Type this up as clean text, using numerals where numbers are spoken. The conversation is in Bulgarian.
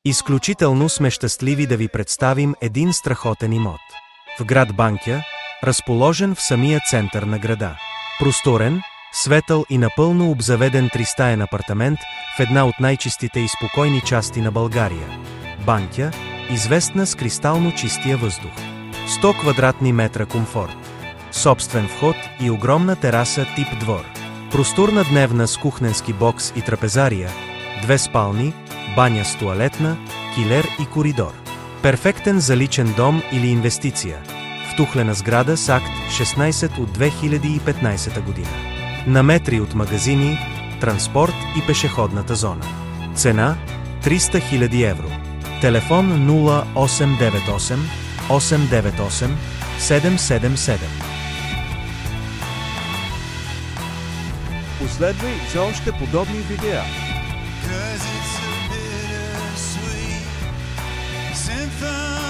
Изключително сме щастливи да ви представим един страхотен имот. В град Банкя, разположен в самия център на града. Просторен, светъл и напълно обзаведен тристаен апартамент в една от най-чистите и спокойни части на България. Банкя, известна с кристално чистия въздух. 100 квадратни метра комфорт. Собствен вход и огромна тераса тип двор. Просторна дневна с кухненски бокс и трапезария, 2 спални, баня с тоалетна, килер и коридор. Перфектен за личен дом или инвестиция. Втухлена сграда с акт 16 от 2015 година. На метри от магазини, транспорт и пешеходната зона. Цена 300 000 евро. Телефон 0898 898 777. Последвай за още подобни видеа. Cause it's a bittersweet symphony.